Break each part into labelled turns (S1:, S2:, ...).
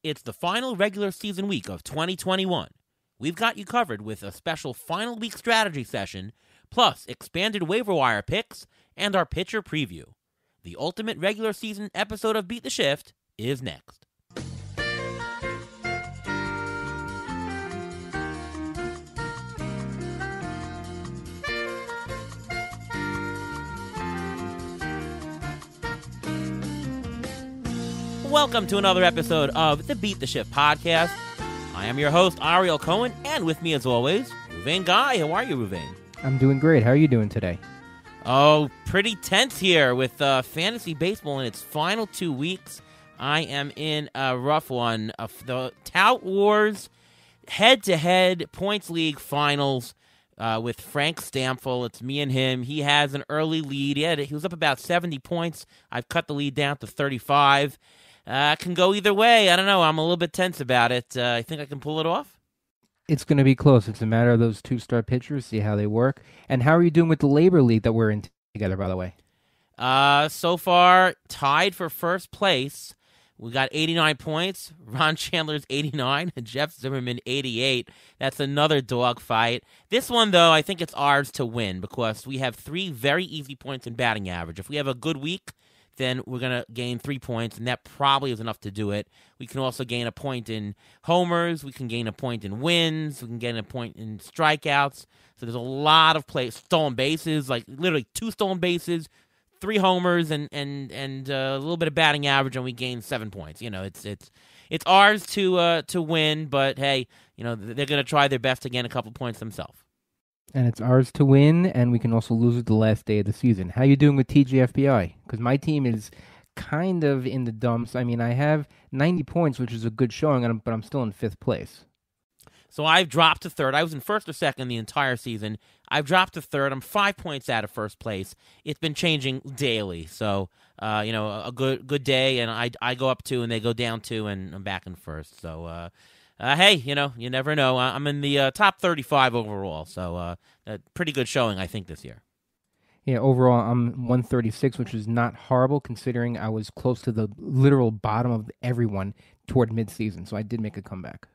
S1: It's the final regular season week of 2021. We've got you covered with a special final week strategy session, plus expanded waiver wire picks and our pitcher preview. The ultimate regular season episode of Beat the Shift is next. Welcome to another episode of the Beat the Shift podcast. I am your host, Ariel Cohen, and with me as always, Ruvain Guy. How are you, Ruvain?
S2: I'm doing great. How are you doing today?
S1: Oh, pretty tense here with fantasy baseball in its final 2 weeks. I am in a rough one of the Tout Wars head-to-head points league finals with Frank Stamfel. It's me and him. He has an early lead. He was up about 70 points. I've cut the lead down to 35. Can go either way. I don't know. I'm a little bit tense about it. I think I can pull it off.
S2: It's going to be close. It's a matter of those two-star pitchers, see how they work. And how are you doing with the Labor League that we're in together, by the way?
S1: So far, tied for first place. We got 89 points. Ron Chandler's 89 and Jeff Zimmerman 88. That's another dogfight. This one, though, I think it's ours to win because we have 3 very easy points in batting average. If we have a good week, then we're going to gain 3 points, and that probably is enough to do it. We can also gain a point in homers. We can gain a point in wins. We can gain a point in strikeouts. So there's a lot of stolen bases, like literally 2 stolen bases, 3 homers, and a little bit of batting average, and we gain 7 points. You know, it's ours to win, but hey, you know, they're going to try their best to gain a couple points themselves.
S2: And it's ours to win, and we can also lose it the last day of the season. How you doing with TGFBI? Because my team is kind of in the dumps. I mean, I have 90 points, which is a good showing, but I'm still in 5th place.
S1: So I've dropped to 3rd. I was in 1st or 2nd the entire season. I've dropped to 3rd. I'm 5 points out of 1st place. It's been changing daily. So, a good day, and I go up 2, and they go down 2, and I'm back in 1st. So, hey, you know, you never know. I'm in the top 35 overall, so a pretty good showing, I think, this year.
S2: Yeah, overall, I'm 136, which is not horrible considering I was close to the literal bottom of everyone toward midseason, so I did make a comeback.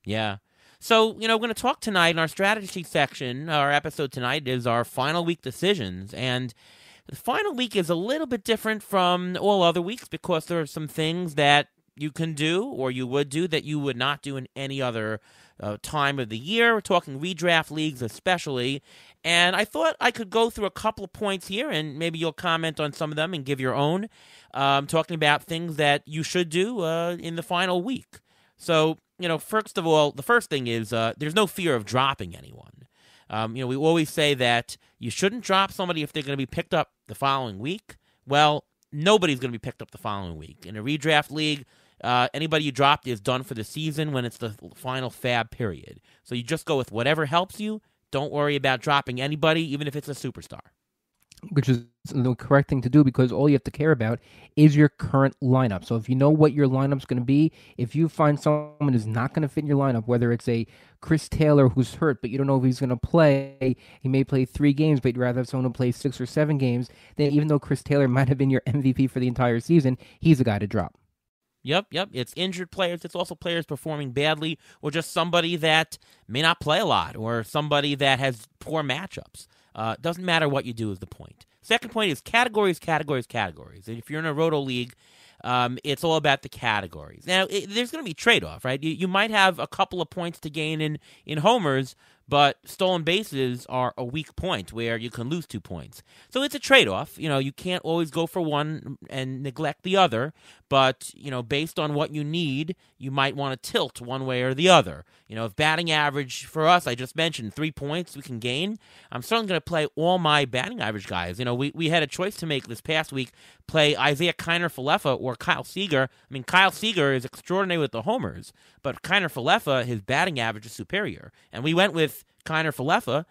S1: Yeah. So, you know, we're going to talk tonight in our strategy section. Our episode tonight is our final week decisions, and the final week is a little bit different from all other weeks because there are some things that you can do or you would do that you would not do in any other time of the year. We're talking redraft leagues especially. And I thought I could go through a couple of points here and maybe you'll comment on some of them and give your own. Talking about things that you should do in the final week. So, you know, first of all, the first thing is there's no fear of dropping anyone. You know, we always say that you shouldn't drop somebody if they're going to be picked up the following week. Well, nobody's going to be picked up the following week. In a redraft league, anybody you dropped is done for the season when it's the final fab period. So you just go with whatever helps you. Don't worry about dropping anybody, even if it's a superstar.
S2: Which is the correct thing to do because all you have to care about is your current lineup. So if you know what your lineup's going to be, if you find someone who's not going to fit in your lineup, whether it's a Chris Taylor who's hurt, but you don't know if he's going to play, he may play 3 games, but you'd rather have someone who plays 6 or 7 games, then even though Chris Taylor might have been your MVP for the entire season, he's a guy to drop.
S1: Yep. It's injured players. It's also players performing badly or just somebody that may not play a lot or somebody that has poor matchups. Doesn't matter what you do is the point. Second point is categories. And if you're in a roto league, it's all about the categories. Now, there's going to be trade-off, right? You might have a couple of points to gain in homers, but stolen bases are a weak point where you can lose 2 points. So it's a trade-off. You know, you can't always go for one and neglect the other, but, you know, based on what you need, you might want to tilt one way or the other. You know, if batting average for us, I just mentioned 3 points we can gain, I'm certainly going to play all my batting average guys. You know, we had a choice to make this past week, play Isaiah Kiner-Falefa or Kyle Seager. I mean, Kyle Seager is extraordinary with the homers, but Kiner-Falefa, his batting average is superior. And we went with Kiner-Falefa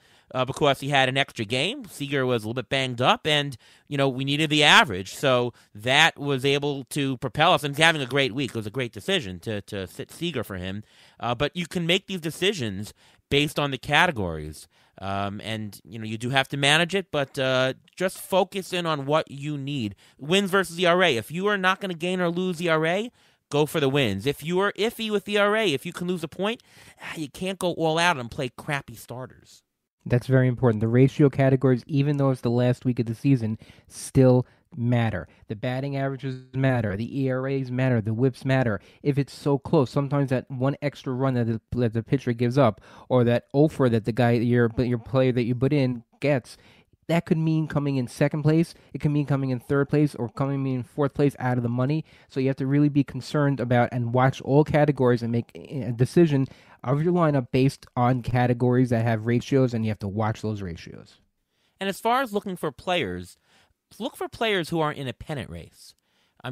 S1: because he had an extra game. Seager was a little bit banged up, and, you know, we needed the average. So that was able to propel us. And he's having a great week. It was a great decision to sit Seager for him. But you can make these decisions based on the categories. And, you know, you do have to manage it, but just focus in on what you need. Wins versus ERA. If you are not going to gain or lose ERA, go for the wins. If you're iffy with ERA, if you can lose a point, you can't go all out and play crappy starters.
S2: That's very important. The ratio categories, even though it's the last week of the season, still matter. The batting averages matter. The ERAs matter. The whips matter. If it's so close, sometimes that one extra run that the pitcher gives up, or that offer that the guy, your player that you put in gets, that could mean coming in second place. It could mean coming in third place or coming in fourth place out of the money. So you have to really be concerned about and watch all categories and make a decision of your lineup based on categories that have ratios, and you have to watch those ratios.
S1: And as far as looking for players, look for players who are in a pennant race.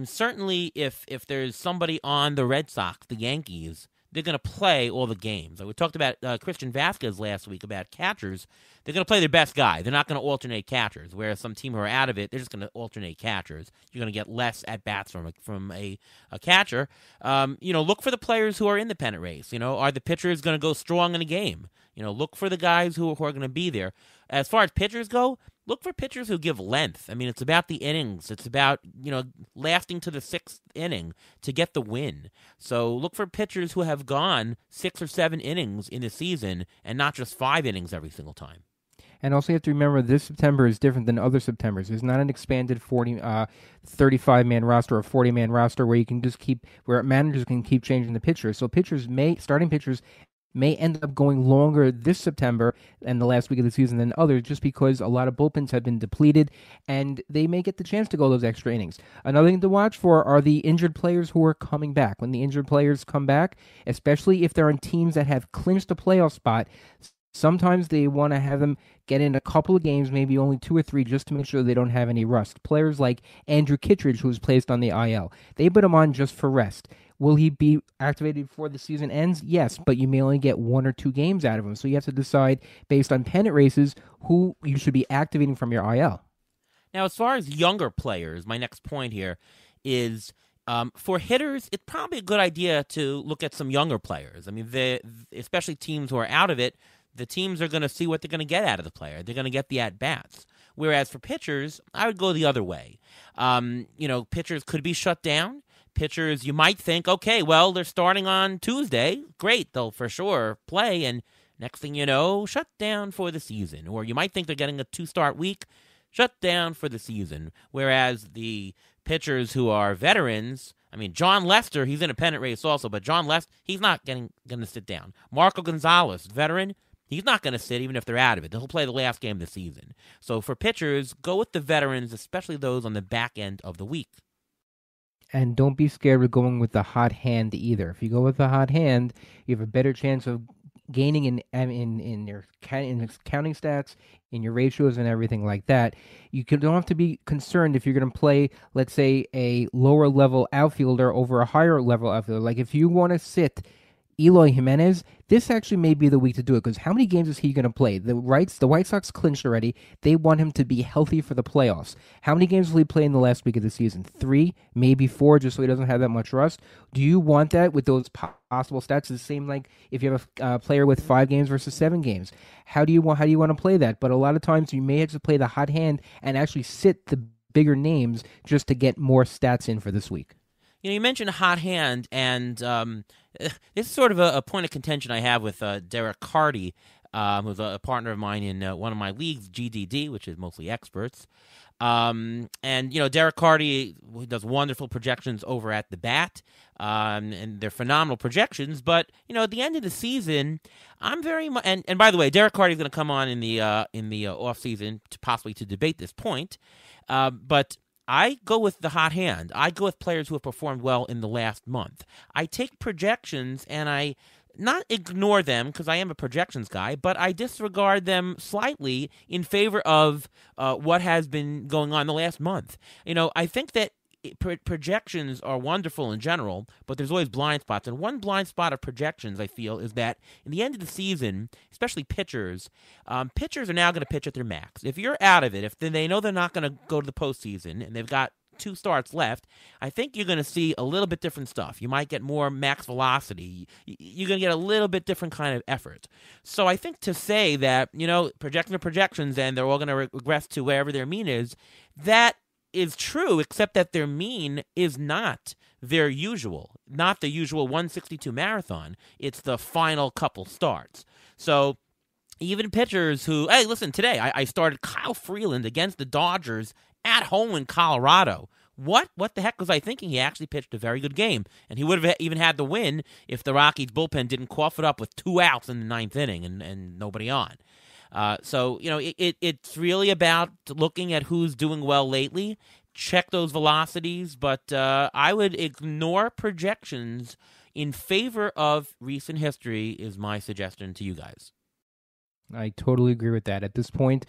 S1: Certainly if there's somebody on the Red Sox, the Yankees, they're going to play all the games. We talked about Christian Vasquez last week about catchers. They're going to play their best guy. They're not going to alternate catchers, whereas some team who are out of it, they're just going to alternate catchers. You're going to get less at-bats from a catcher. Look for the players who are in the pennant race. Are the pitchers going to go strong in a game? Look for the guys who are going to be there. As far as pitchers go, look for pitchers who give length. It's about the innings. It's about, lasting to the sixth inning to get the win. So look for pitchers who have gone 6 or 7 innings in the season and not just 5 innings every single time.
S2: And also you have to remember this September is different than other Septembers. There's not an expanded 35-man roster or 40-man roster where managers can keep changing the pitchers. So starting pitchers may end up going longer this September and the last week of the season than others, just because a lot of bullpens have been depleted and they may get the chance to go those extra innings. Another thing to watch for are the injured players who are coming back. When the injured players come back, especially if they're on teams that have clinched a playoff spot, sometimes they want to have them get in a couple of games, maybe only 2 or 3, just to make sure they don't have any rust. Players like Andrew Kittredge, who was placed on the IL, they put him on just for rest. Will he be activated before the season ends? Yes, but you may only get 1 or 2 games out of him. So you have to decide, based on pennant races, who you should be activating from your IL.
S1: Now, as far as younger players, my next point here is for hitters, it's probably a good idea to look at some younger players. Especially teams who are out of it, the teams are going to see what they're going to get out of the player. They're going to get the at-bats. Whereas for pitchers, I would go the other way. Pitchers could be shut down. Pitchers, you might think, okay, well, they're starting on Tuesday. Great, they'll for sure play. And next thing you know, shut down for the season. Or you might think they're getting a 2-start week. Shut down for the season. Whereas the pitchers who are veterans, John Lester, he's in a pennant race also, but John Lester, he's not going to sit down. Marco Gonzalez, veteran, he's not going to sit even if they're out of it. He'll play the last game of the season. So for pitchers, go with the veterans, especially those on the back end of the week.
S2: And don't be scared with going with the hot hand either. If you go with the hot hand, you have a better chance of gaining in your counting stats, in your ratios and everything like that. Don't have to be concerned if you're going to play, let's say, a lower level outfielder over a higher level outfielder. Like if you want to sit Eloy Jimenez, this actually may be the week to do it, because how many games is he going to play? The White Sox clinched already. They want him to be healthy for the playoffs. How many games will he play in the last week of the season? 3, maybe 4, just so he doesn't have that much rust. Do you want that with those possible stats? It's the same like if you have a player with 5 games versus 7 games. How do you want to play that? But a lot of times you may have to play the hot hand and actually sit the bigger names just to get more stats in for this week.
S1: You mentioned hot hand, and this is sort of a point of contention I have with Derek Carty, who's a partner of mine in one of my leagues, GDD, which is mostly experts. And Derek Carty does wonderful projections over at the bat, and they're phenomenal projections. But at the end of the season, I'm very much. And by the way, Derek Carty is going to come on in the off season to possibly to debate this point, but I go with the hot hand. I go with players who have performed well in the last month. I take projections and I not ignore them because I am a projections guy, but I disregard them slightly in favor of what has been going on the last month. I think that projections are wonderful in general, but there's always blind spots. And one blind spot of projections, I feel, is that in the end of the season, especially pitchers are now going to pitch at their max. If you're out of it, if they know they're not going to go to the postseason and they've got 2 starts left, I think you're going to see a little bit different stuff. You might get more max velocity. You're going to get a little bit different kind of effort. So I think to say that, projections are projections and they're all going to regress to wherever their mean is, that is true, except that their mean is not their usual, not the usual 162 marathon. It's the final couple starts. So even pitchers who, hey, listen, today I started Kyle Freeland against the Dodgers at home in Colorado. What the heck was I thinking? He actually pitched a very good game, and he would have even had the win if the Rockies bullpen didn't cough it up with 2 outs in the 9th inning and nobody on. So, it's really about looking at who's doing well lately. Check those velocities, but I would ignore projections in favor of recent history is my suggestion to you guys.
S2: I totally agree with that. At this point,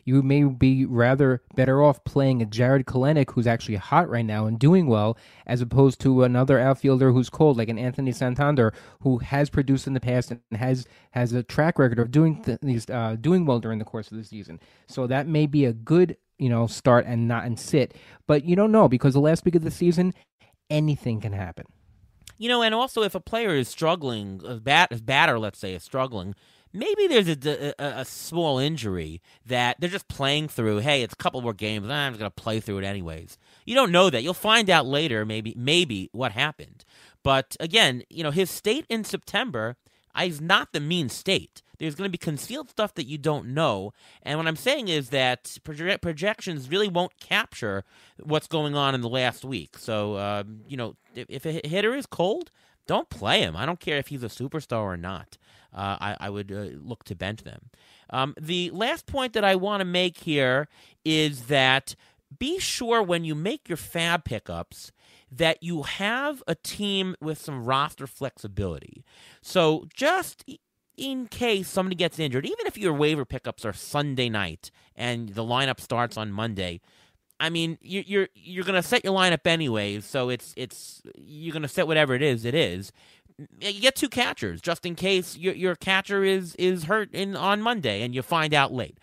S2: you may be rather better off playing a Jared Kelenic, who's actually hot right now and doing well, as opposed to another outfielder who's cold, like an Anthony Santander, who has produced in the past and has a track record of doing well during the course of the season. So that may be a good start and sit, but you don't know, because the last week of the season, anything can happen.
S1: And also if a player is struggling, a batter, let's say, is struggling. Maybe there's a small injury that they're just playing through. Hey, it's a couple more games. I'm just going to play through it anyways. You don't know that. You'll find out later maybe what happened. But again, his state in September is not the mean state. There's going to be concealed stuff that you don't know. And what I'm saying is that projections really won't capture what's going on in the last week. So, if a hitter is cold, don't play him. I don't care if he's a superstar or not. I would look to bench them. The last point that I want to make here is that be sure when you make your fab pickups that you have a team with some roster flexibility. So just in case somebody gets injured, even if your waiver pickups are Sunday night and the lineup starts on Monday, I mean, you're going to set your lineup anyways, so you're going to set whatever it is. You get 2 catchers just in case your catcher is hurt on Monday and you find out late.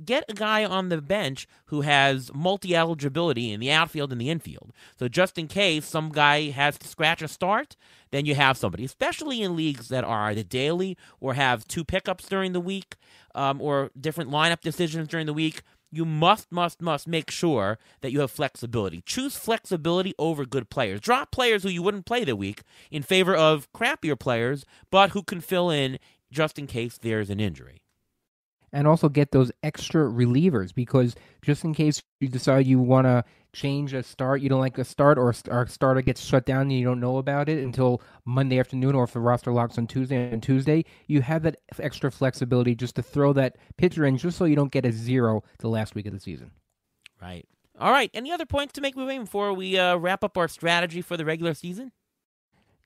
S1: Get a guy on the bench who has multi-eligibility in the outfield and the infield. So just in case some guy has to scratch a start, then you have somebody, especially in leagues that are either daily or have 2 pickups during the week or different lineup decisions during the week. You must make sure that you have flexibility. Choose flexibility over good players. Drop players who you wouldn't play the week in favor of crappier players, but who can fill in just in case there's an injury.
S2: And also get those extra relievers, because just in case you decide you want to change a start, you don't like a start, or a starter gets shut down and you don't know about it until Monday afternoon, or if the roster locks on Tuesday, you have that extra flexibility just to throw that pitcher in, just so you don't get a 0 the last week of the season.
S1: Right. All right. Any other points to make before we wrap up our strategy for the regular season?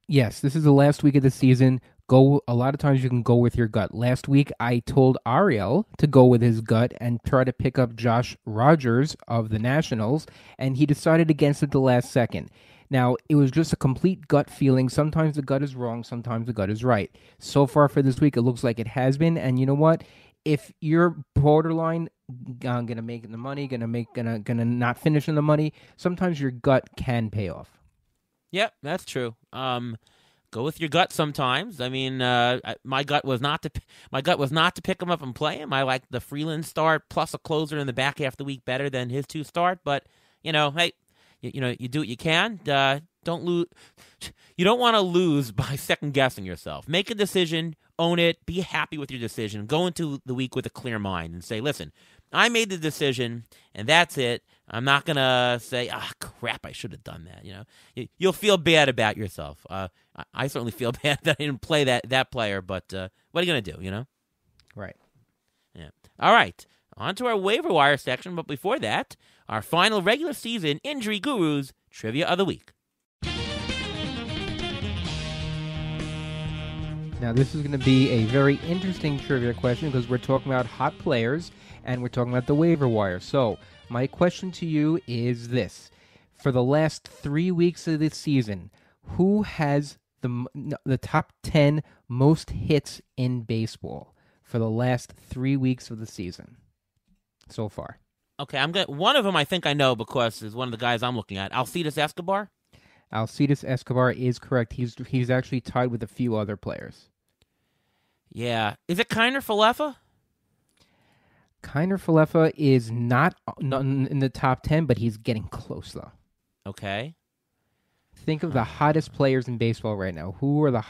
S2: Yes, this is the last week of the season. A lot of times you can go with your gut. Last week, I told Ariel to go with his gut and try to pick up Josh Rogers of the Nationals, and he decided against it the last second. Now, it was just a complete gut feeling. Sometimes the gut is wrong, sometimes the gut is right. So far for this week, it looks like it has been, and you know what? If you're borderline gonna make the money, gonna not finish in the money, sometimes your gut can pay off.
S1: Yep, that's true. Go with your gut sometimes. I mean, my gut was not to pick him up and play him. I like the Freeland start plus a closer in the back half of the week better than his 2 start. But hey, you do what you can. Don't lose. You don't want to lose by second guessing yourself. Make a decision, own it, be happy with your decision. Go into the week with a clear mind and say, listen, I made the decision, and that's it. I'm not going to say, crap, I should have done that. You'll feel bad about yourself. I certainly feel bad that I didn't play that player, but what are you going to do,
S2: Right.
S1: Yeah. All right, on to our waiver wire section, but before that, our final regular season Injury Gurus Trivia of the Week.
S2: Now, this is going to be a very interesting trivia question because we're talking about hot players and we're talking about the waiver wire. So, my question to you is this. For the last 3 weeks of this season, who has the top 10 most hits in baseball for the last 3 weeks of the season so far?
S1: Okay, one of them I think I know because is one of the guys I'm looking at. Alcides Escobar?
S2: Alcides Escobar is correct. He's actually tied with a few other players.
S1: Yeah. Is it Kiner Falefa?
S2: Kiner Falefa is not in the top 10, but he's getting close, though.
S1: Okay.
S2: Think of the hottest players in baseball right now. Who are the